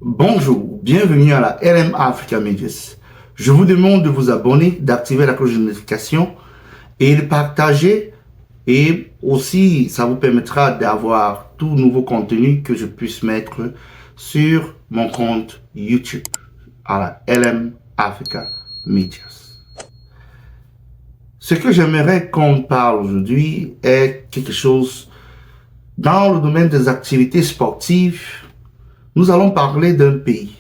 Bonjour, bienvenue à la LM Africa Medias. Je vous demande de vous abonner, d'activer la cloche de notification et de partager. Et aussi, ça vous permettra d'avoir tout nouveau contenu que je puisse mettre sur mon compte YouTube à la LM Africa Medias. Ce que j'aimerais qu'on parle aujourd'hui est quelque chose dans le domaine des activités sportives. Nous allons parler d'un pays,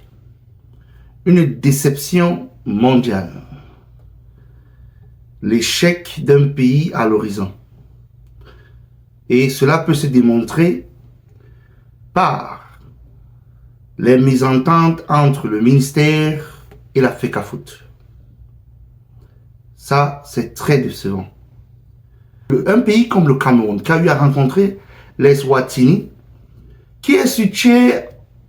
une déception mondiale, l'échec d'un pays à l'horizon. Et cela peut se démontrer par les mésententes entre le ministère et la FECAFOOT. Ça, c'est très décevant. Un pays comme le Cameroun, qui a eu à rencontrer les Swatini, qui est situé,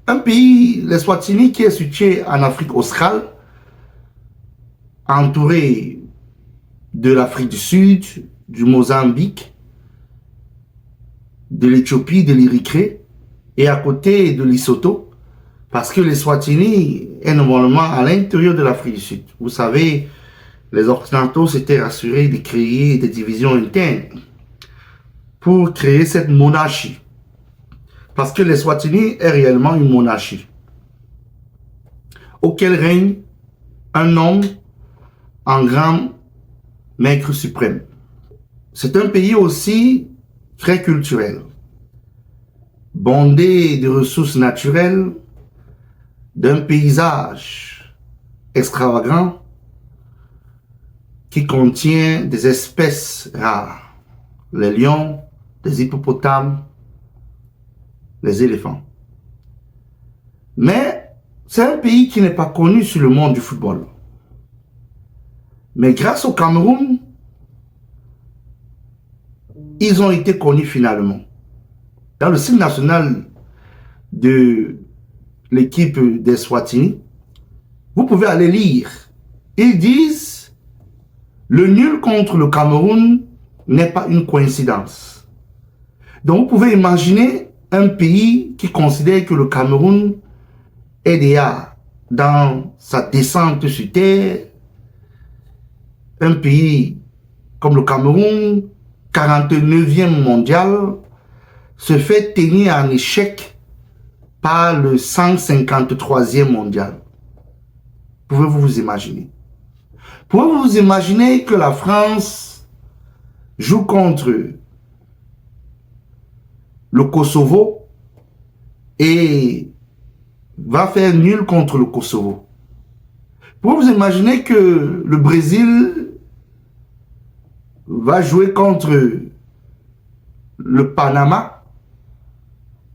un pays, les Swatini, qui est situé en Afrique australe, entouré de l'Afrique du Sud, du Mozambique, de l'Éthiopie, de l'Érythrée, et à côté de l'Lesotho, parce que les Swatini est normalement à l'intérieur de l'Afrique du Sud. Vous savez, les Occidentaux s'étaient rassurés de créer des divisions internes pour créer cette monarchie. Parce que les Swatini est réellement une monarchie auquel règne un homme en grand maître suprême. C'est un pays aussi très culturel, bondé de ressources naturelles, d'un paysage extravagant qui contient des espèces rares, les lions, les hippopotames, les éléphants. Mais c'est un pays qui n'est pas connu sur le monde du football. Mais grâce au Cameroun, ils ont été connus finalement. Dans le site national de l'équipe des Swatini, vous pouvez aller lire. Ils disent le nul contre le Cameroun n'est pas une coïncidence. Donc vous pouvez imaginer un pays qui considère que le Cameroun est déjà dans sa descente sur terre. Un pays comme le Cameroun, 49e mondial, se fait tenir en échec par le 153e mondial. Pouvez-vous vous imaginer? Pouvez-vous vous imaginer que la France joue contre le Kosovo et va faire nul contre le Kosovo? Pouvez-vous vous imaginer que le Brésil va jouer contre le Panama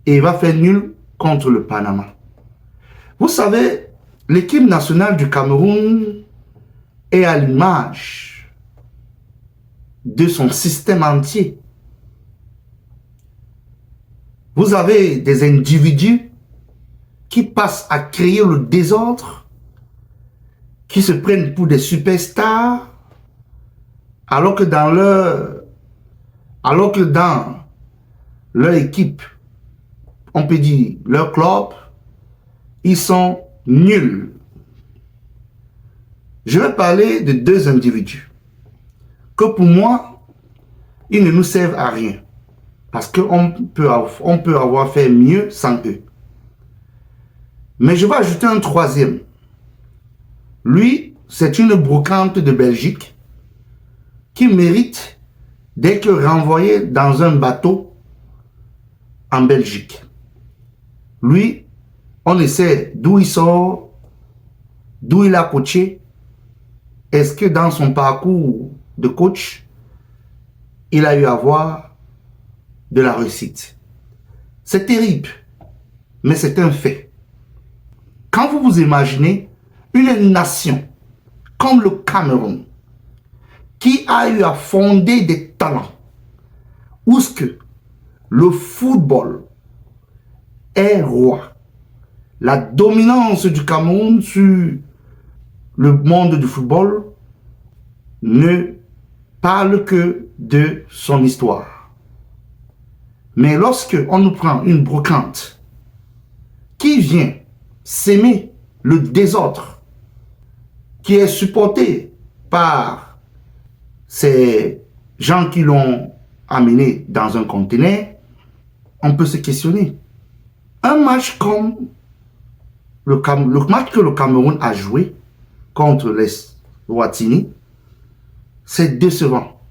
et va faire nul contre le Panama? Vous savez, l'équipe nationale du Cameroun est à l'image de son système entier. Vous avez des individus qui passent à créer le désordre, qui se prennent pour des superstars, alors que dans leur équipe, on peut dire leur club, ils sont nuls. Je vais parler de deux individus que pour moi, ils ne nous servent à rien. Parce qu'on peut avoir fait mieux sans eux. Mais je vais ajouter un troisième. Lui, c'est une brocante de Belgique qui mérite d'être renvoyé dans un bateau en Belgique. Lui, on essaie d'où il sort, d'où il a coaché. Est-ce que dans son parcours de coach, il a eu à voir de la réussite? C'est terrible, mais c'est un fait. Quand vous vous imaginez une nation comme le Cameroun, qui a eu à fonder des talents, où ce que le football est roi, la dominance du Cameroun sur le monde du football ne parle que de son histoire. Mais lorsque on nous prend une brocante qui vient s'aimer le désordre qui est supporté par ces gens qui l'ont amené dans un conteneur, on peut se questionner. Un match comme le match que le Cameroun a joué contre les Watini, c'est décevant.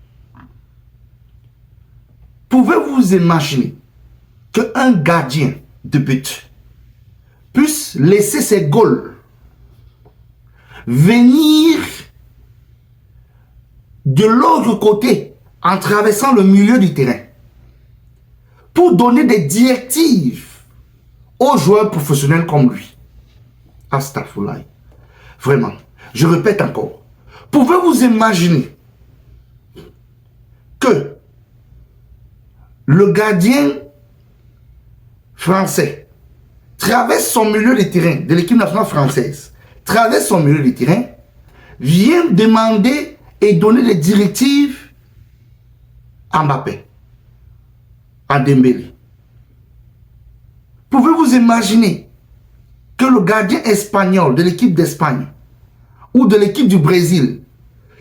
Pouvez-vous imaginer qu'un gardien de but puisse laisser ses goals venir de l'autre côté en traversant le milieu du terrain pour donner des directives aux joueurs professionnels comme lui? Astaghfirullah. Vraiment, je répète encore. Pouvez-vous imaginer que le gardien français traverse son milieu de terrain de l'équipe nationale française, traverse son milieu de terrain, vient demander et donner des directives à Mbappé, à Dembélé? Pouvez-vous imaginer que le gardien espagnol de l'équipe d'Espagne ou de l'équipe du Brésil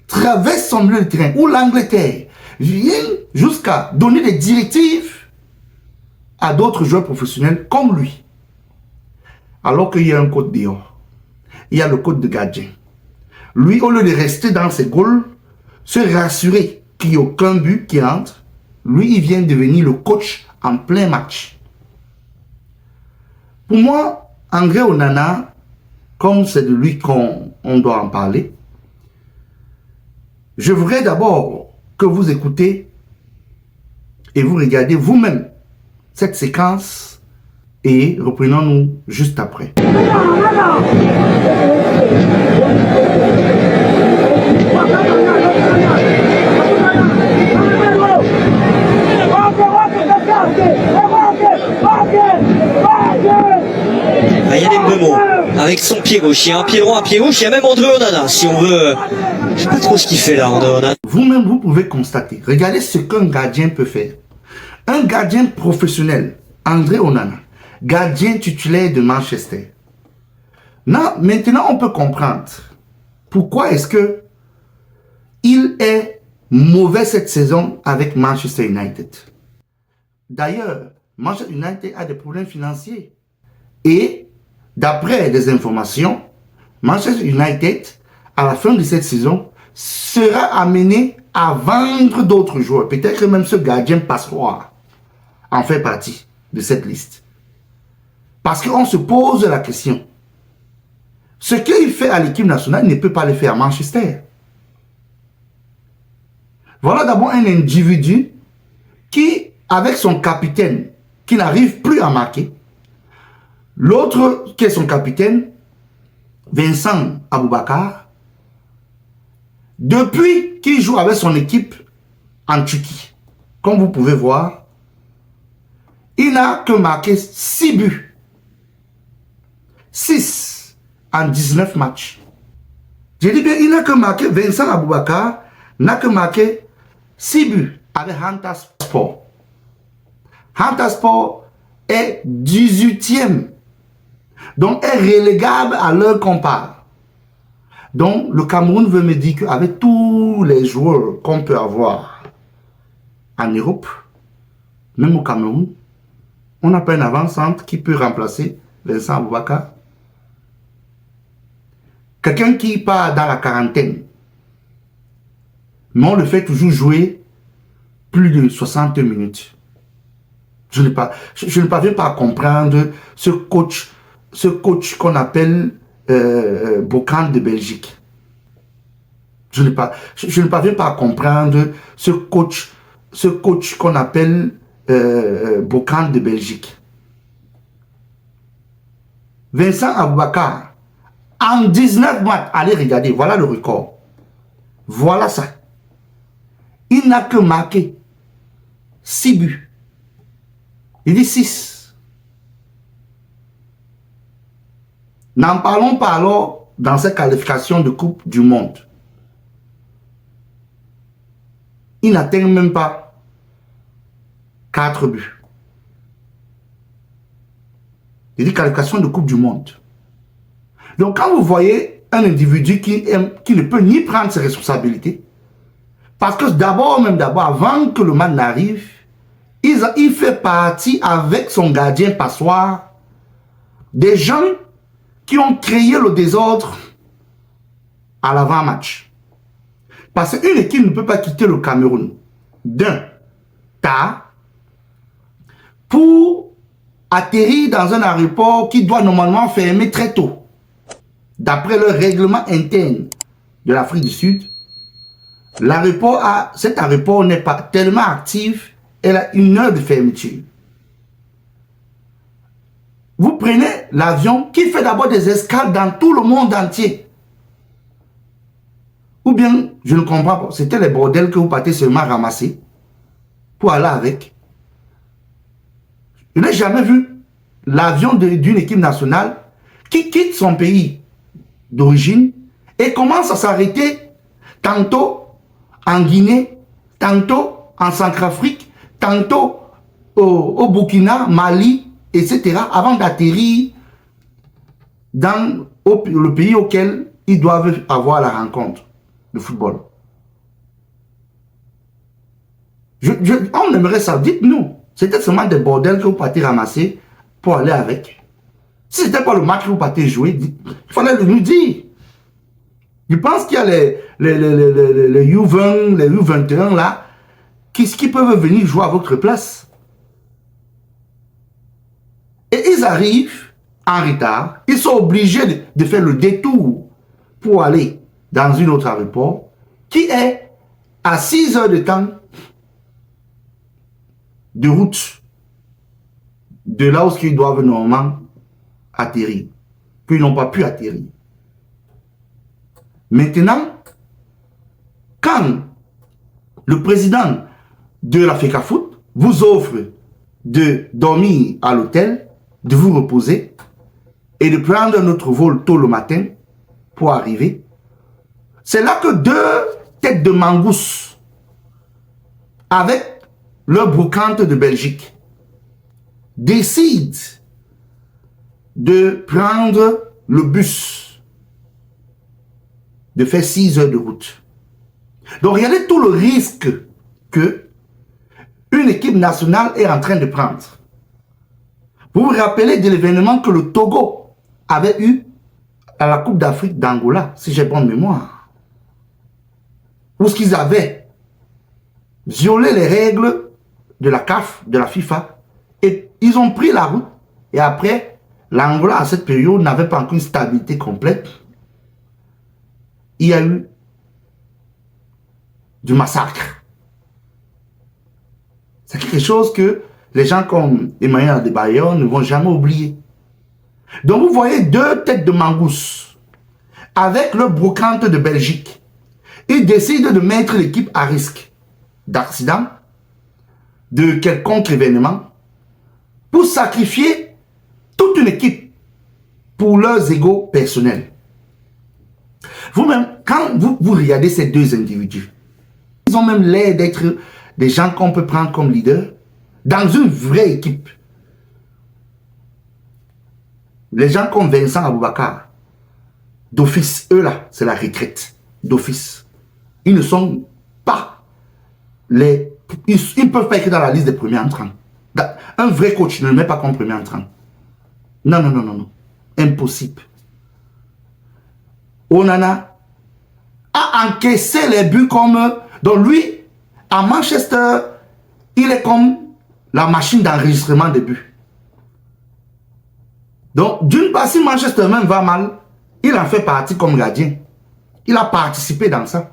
traverse son milieu de terrain, ou l'Angleterre vient jusqu'à donner des directives à d'autres joueurs professionnels comme lui, alors qu'il y a un code dehors, il y a le code de gardien. Lui, au lieu de rester dans ses goals, se rassurer qu'il n'y a aucun but qui entre, lui, il vient devenir le coach en plein match. Pour moi, André Onana, comme c'est de lui qu'on doit en parler, je voudrais d'abord que vous écoutez et vous regardez vous-même cette séquence et reprenons-nous juste après. Il y a des Mbeumo avec son pied gauche, il y a un pied droit, un pied gauche, il y a même André Onana, si on veut. Je sais pas trop ce qu'il fait là, André Onana. Vous-même, vous pouvez constater. Regardez ce qu'un gardien peut faire. Un gardien professionnel, André Onana, gardien titulaire de Manchester. Maintenant, on peut comprendre pourquoi est-ce que il est mauvais cette saison avec Manchester United. D'ailleurs, Manchester United a des problèmes financiers. Et d'après des informations, Manchester United, à la fin de cette saison, sera amené à vendre d'autres joueurs. Peut-être que même ce gardien passoire en fait partie de cette liste. Parce qu'on se pose la question. Ce qu'il fait à l'équipe nationale, il ne peut pas le faire à Manchester. Voilà d'abord un individu qui, avec son capitaine, qui n'arrive plus à marquer, l'autre qui est son capitaine, Vincent Aboubakar, depuis qu'il joue avec son équipe en Turquie, comme vous pouvez voir, il n'a que marqué 6 buts. 6 en 19 matchs. Je dis bien, il n'a que marqué, Vincent Aboubakar n'a que marqué 6 buts avec Hantaspor. Hantaspor est 18e. Donc est relégable à leur compare. Donc le Cameroun veut me dire qu'avec tous les joueurs qu'on peut avoir en Europe, même au Cameroun, on n'a pas un avant-centre qui peut remplacer Vincent Aboubakar. Quelqu'un qui part dans la quarantaine, mais on le fait toujours jouer plus de 60 minutes. Je ne parviens pas à comprendre ce coach qu'on appelle Bocan de Belgique. Je ne parviens pas à comprendre ce coach qu'on appelle Bocan de Belgique. Vincent Aboubakar, en 19 matchs, allez regarder, voilà le record. Voilà ça. Il n'a que marqué 6 buts. Il dit 6. N'en parlons pas alors dans cette qualification de Coupe du Monde. Il n'atteint même pas 4 buts. Il dit qualification de Coupe du Monde. Donc quand vous voyez un individu qui ne peut ni prendre ses responsabilités, parce que d'abord, avant que le match n'arrive, il fait partie avec son gardien passoire des gens qui ont créé le désordre à l'avant-match. Parce qu'une équipe ne peut pas quitter le Cameroun d'un tard pour atterrir dans un aéroport qui doit normalement fermer très tôt. D'après le règlement interne de l'Afrique du Sud, cet aéroport n'est pas tellement actif, elle a 1 heure de fermeture. Vous prenez l'avion qui fait d'abord des escales dans tout le monde entier. Ou bien, je ne comprends pas, c'était les bordels que vous partez seulement ramasser pour aller avec. Je n'ai jamais vu l'avion d'une équipe nationale qui quitte son pays d'origine et commence à s'arrêter tantôt en Guinée, tantôt en Centrafrique, tantôt au Burkina, Mali, etc. avant d'atterrir dans le pays auquel ils doivent avoir la rencontre de football. On aimerait ça, dites-nous, c'était seulement des bordels que vous partez ramasser pour aller avec. Si ce n'était pas le match que vous partez jouer, il fallait nous dire. Je pense qu'il y a les U20, les U21 là, qui peuvent venir jouer à votre place. Et ils arrivent en retard, ils sont obligés de faire le détour pour aller dans une autre aéroport qui est à 6 heures de temps de route de là où ils doivent normalement atterrir, qu'ils n'ont pas pu atterrir. Maintenant, quand le président de la FECAFOOT vous offre de dormir à l'hôtel, de vous reposer et de prendre un autre vol tôt le matin pour arriver, c'est là que 2 têtes de mangousse avec leur brocante de Belgique décident de prendre le bus, de faire 6 heures de route. Donc regardez tout le risque que une équipe nationale est en train de prendre. Vous vous rappelez de l'événement que le Togo avait eu à la Coupe d'Afrique d'Angola, si j'ai bonne mémoire, où ce qu'ils avaient violé les règles de la CAF, de la FIFA, et ils ont pris la route, et après, l'Angola à cette période n'avait pas encore une stabilité complète. Il y a eu du massacre. C'est quelque chose que les gens comme Emmanuel Adebayor ne vont jamais oublier. Donc vous voyez 2 têtes de mangousse avec le brocante de Belgique. Ils décident de mettre l'équipe à risque d'accident, de quelconque événement, pour sacrifier toute une équipe pour leurs égos personnels. Vous-même, quand vous regardez ces 2 individus, ils ont même l'air d'être des gens qu'on peut prendre comme leaders dans une vraie équipe. Les gens comme Vincent Aboubakar, d'office, eux là, c'est la retraite, d'office. Ils ne sont pas les... Ils ne peuvent pas être dans la liste des premiers entrants. Un vrai coach ne le met pas comme premier entrant. Non, non, non, non, non. Impossible. Onana a encaissé les buts comme... Donc lui, à Manchester, il est comme la machine d'enregistrement des buts. Donc, d'une part, si Manchester même va mal, il en fait partie comme gardien. Il a participé dans ça.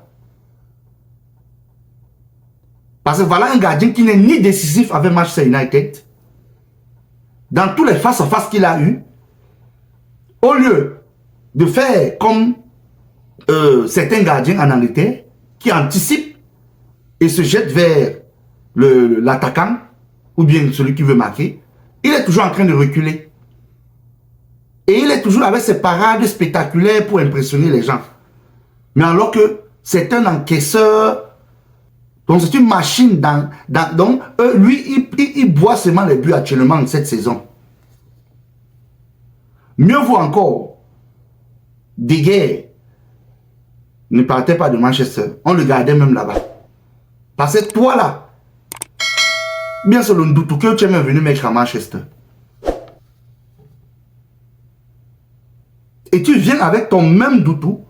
Parce que voilà un gardien qui n'est ni décisif avec Manchester United. Dans tous les face-à-face qu'il a eu, au lieu de faire comme certains gardiens en Angleterre, qui anticipent et se jettent vers l'attaquant, ou bien celui qui veut marquer, il est toujours en train de reculer. Et il est toujours avec ses parades spectaculaires pour impressionner les gens. Mais alors que c'est un encaisseur, donc c'est une machine, donc lui, il boit seulement les buts actuellement cette saison. Mieux vaut encore, Deguer ne partait pas de Manchester. On le gardait même là-bas. Parce que toi là, bien sûr, le doute que tu es même venu mettre à Manchester. Et tu viens avec ton même doutou,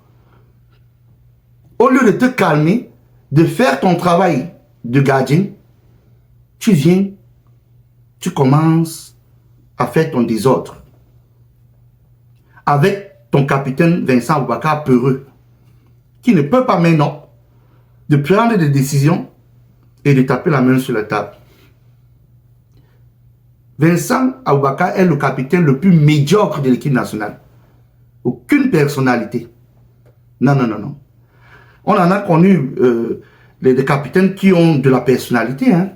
au lieu de te calmer, de faire ton travail de gardien, tu viens, tu commences à faire ton désordre. Avec ton capitaine Vincent Aboubakar peureux, qui ne peut pas maintenant de prendre des décisions et de taper la main sur la table. Vincent Aboubakar est le capitaine le plus médiocre de l'équipe nationale. Aucune personnalité. Non, non, non, non. On en a connu des capitaines qui ont de la personnalité, hein,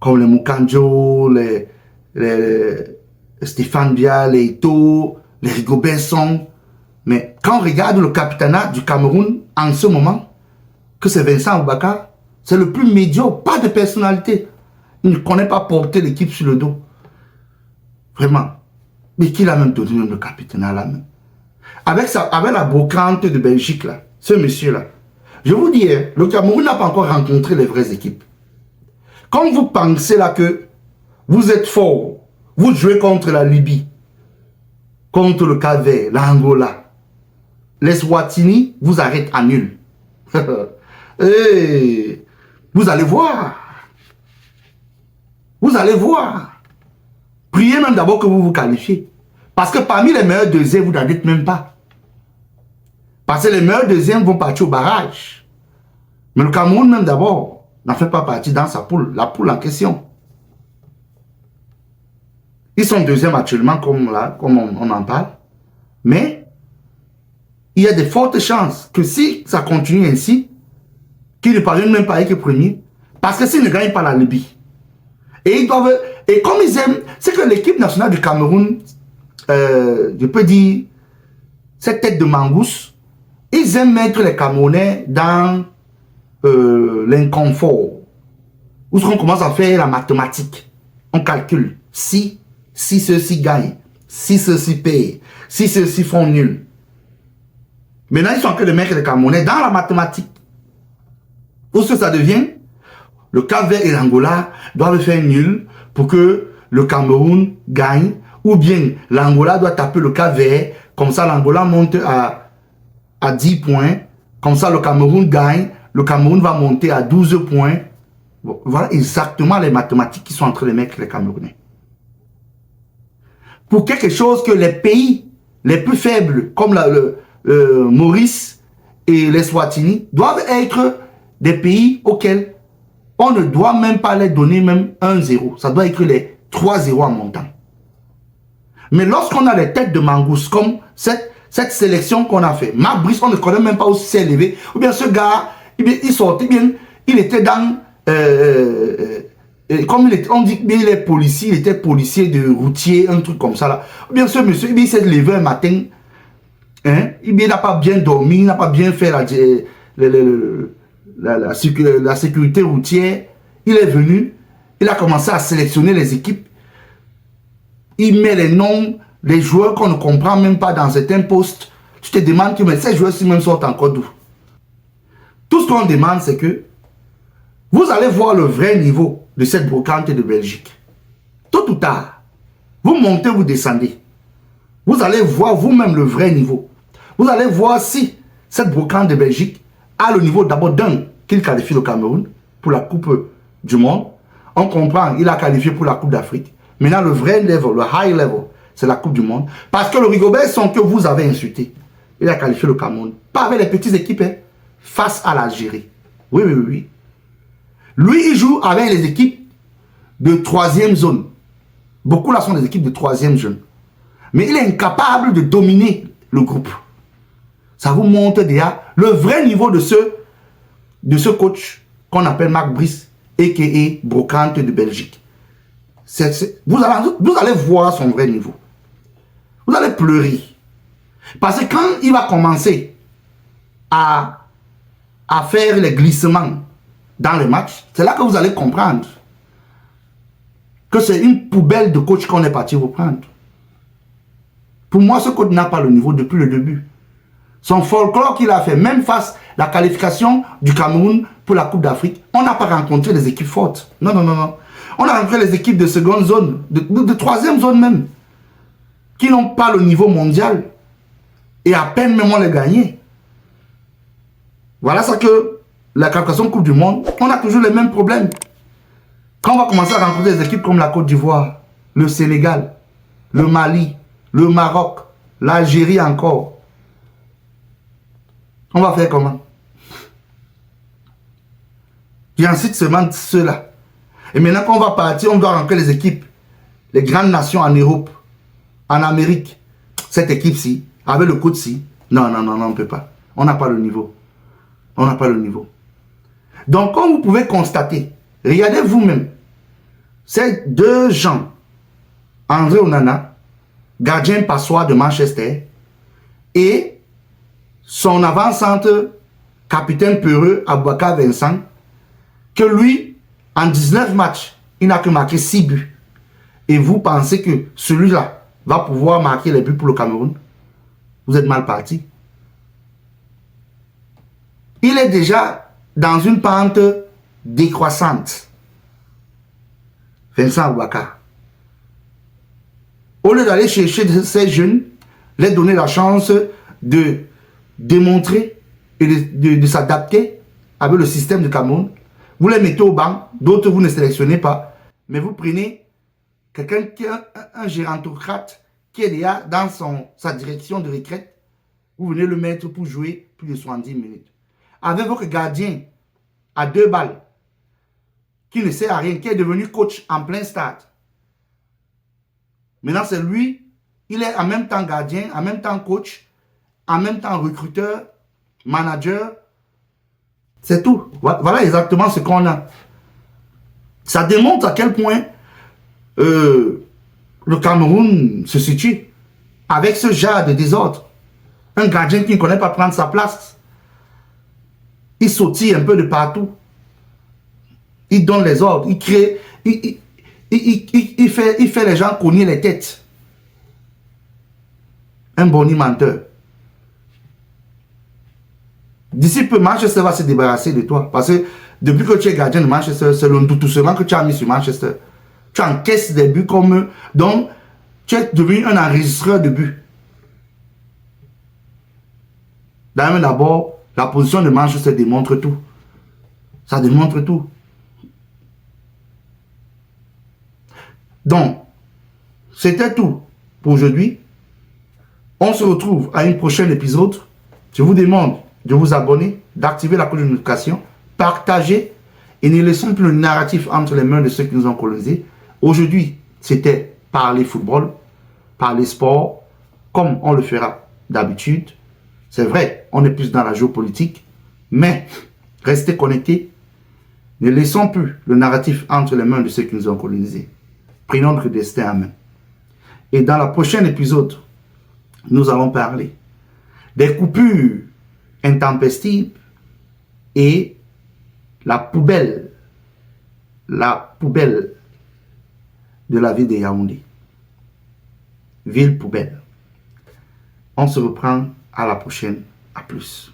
comme les Mukanjo, les Stéphane Bia, les Ito, les Rigobert Song. Mais quand on regarde le capitanat du Cameroun en ce moment, que c'est Vincent Aboubakar, c'est le plus médiocre, pas de personnalité. Il ne connaît pas porter l'équipe sur le dos. Vraiment. Mais qui l'a même donné même le capitanat là même. Avec la brocante de Belgique là, ce monsieur là. Je vous dis, le Cameroun n'a pas encore rencontré les vraies équipes. Quand vous pensez là que vous êtes fort, vous jouez contre la Libye, contre le Cap-Vert, l'Angola, les Swatini vous arrêtent à nul. Et vous allez voir. Vous allez voir. Priez même d'abord que vous vous qualifiez. Parce que parmi les meilleurs deuxièmes, vous n'en êtes même pas. Parce que les meilleurs deuxièmes vont partir au barrage. Mais le Cameroun même d'abord n'en fait pas partie dans sa poule, la poule en question. Ils sont deuxièmes actuellement comme on en parle. Mais il y a de fortes chances que si ça continue ainsi, qu'ils ne parviennent même pas à être premiers. Parce que s'ils ne gagnent pas la Libye, et comme ils aiment, c'est que l'équipe nationale du Cameroun, je peux dire, cette tête de mangousse, ils aiment mettre les Camerounais dans l'inconfort. Où on commence à faire la mathématique. On calcule. Si ceux-ci gagnent, si ceux-ci payent, si ceux-ci font nul. Maintenant, ils sont en train de mettre les Camerounais dans la mathématique. Où ce que ça devient? Le Cap-Vert et l'Angola doivent faire nul pour que le Cameroun gagne. Ou bien l'Angola doit taper le Cap-Vert. Comme ça, l'Angola monte à 10 points. Comme ça, le Cameroun gagne. Le Cameroun va monter à 12 points. Bon, voilà exactement les mathématiques qui sont en train de mettre les Camerounais. Pour quelque chose que les pays les plus faibles, comme Maurice et les Swatini, doivent être des pays auxquels on ne doit même pas les donner même 1-0. Ça doit être les 3-0 en montant. Mais lorsqu'on a des têtes de mangousse comme cette sélection qu'on a fait, Marc Brice, on ne connaît même pas où c'est élevé. Ou bien ce gars, il sortait bien, il était dans... comme on dit qu'il est policier, il était policier de routier, un truc comme ça là. Ou bien ce monsieur, il s'est levé un matin, hein, il n'a pas bien dormi, il n'a pas bien fait la sécurité routière. Il est venu, il a commencé à sélectionner les équipes. Il met les noms des joueurs qu'on ne comprend même pas dans certains postes. Tu te demandes que mais ces joueurs-ci même sortent encore d'où? Tout ce qu'on demande, c'est que vous allez voir le vrai niveau de cette brocante de Belgique. Tôt ou tard, vous montez, vous descendez. Vous allez voir vous-même le vrai niveau. Vous allez voir si cette brocante de Belgique a le niveau d'abord d'un qu'il qualifie le Cameroun pour la Coupe du Monde. On comprend, il a qualifié pour la Coupe d'Afrique. Maintenant, le vrai level, le high level, c'est la Coupe du Monde. Parce que le Rigobert Song que vous avez insulté, il a qualifié le Cameroun. Pas avec les petites équipes, hein, face à l'Algérie. Oui, oui, oui. Lui, il joue avec les équipes de troisième zone. Beaucoup là sont des équipes de troisième zone. Mais il est incapable de dominer le groupe. Ça vous montre déjà le vrai niveau de ce coach qu'on appelle Marc Brice, a.k.a. Brocante de Belgique. Vous allez voir son vrai niveau. Vous allez pleurer. Parce que quand il va commencer à faire les glissements dans les matchs, c'est là que vous allez comprendre que c'est une poubelle de coach qu'on est parti vous prendre. Pour moi, ce coach n'a pas le niveau depuis le début. Son folklore qu'il a fait, même face à la qualification du Cameroun pour la Coupe d'Afrique, on n'a pas rencontré les équipes fortes. Non, non, non, non. On a rencontré les équipes de seconde zone, de troisième zone même, qui n'ont pas le niveau mondial. Et à peine même on les gagné. Voilà ça que la qualification Coupe du Monde, on a toujours les mêmes problèmes. Quand on va commencer à rencontrer des équipes comme la Côte d'Ivoire, le Sénégal, le Mali, le Maroc, l'Algérie encore, on va faire comment? Et ensuite seulement ceux-là. Et maintenant qu'on va partir, on doit rencontrer les équipes, les grandes nations en Europe, en Amérique. Cette équipe-ci, avec le coach-ci, non, non, non, non, on ne peut pas. On n'a pas le niveau. On n'a pas le niveau. Donc, comme vous pouvez constater, regardez vous-même, ces deux gens, André Onana, gardien passoire de Manchester, et son avant-centre, capitaine peureux, Aboubacar Vincent, que lui, en 19 matchs, il n'a que marqué 6 buts. Et vous pensez que celui-là va pouvoir marquer les buts pour le Cameroun? Vous êtes mal parti. Il est déjà dans une pente décroissante. Vincent Aboubacar. Au lieu d'aller chercher ces jeunes, les donner la chance de démontrer et de s'adapter avec le système du Cameroun, vous les mettez au banc, d'autres vous ne sélectionnez pas, mais vous prenez quelqu'un qui est un gérantocrate qui est déjà dans sa direction de retraite, vous venez le mettre pour jouer plus de 70 minutes. Avec votre gardien à 2 balles, qui ne sert à rien, qui est devenu coach en plein stade. Maintenant, c'est lui, il est en même temps gardien, en même temps coach, en même temps recruteur, manager. C'est tout. Voilà exactement ce qu'on a. Ça démontre à quel point le Cameroun se situe avec ce genre de désordre. Un gardien qui ne connaît pas prendre sa place. Il sautille un peu de partout. Il donne les ordres. Il crée. Il fait les gens cogner les têtes. Un boni menteur. D'ici peu, Manchester va se débarrasser de toi. Parce que depuis que tu es gardien de Manchester, c'est le tout seulement que tu as mis sur Manchester. Tu encaisses des buts comme eux. Donc, tu es devenu un enregistreur de buts. D'abord, la position de Manchester démontre tout. Ça démontre tout. Donc, c'était tout pour aujourd'hui. On se retrouve à une prochaine épisode. Je vous demande de vous abonner, d'activer la cloche de notification, partager et ne laissons plus le narratif entre les mains de ceux qui nous ont colonisés. Aujourd'hui, c'était parler football, parler sport, comme on le fera d'habitude. C'est vrai, on est plus dans la géopolitique, mais restez connectés. Ne laissons plus le narratif entre les mains de ceux qui nous ont colonisés. Prenons notre destin en main. Et dans la prochaine épisode, nous allons parler des coupures intempestives et la poubelle de la ville de Yaoundé. Ville poubelle. On se reprend à la prochaine. À plus.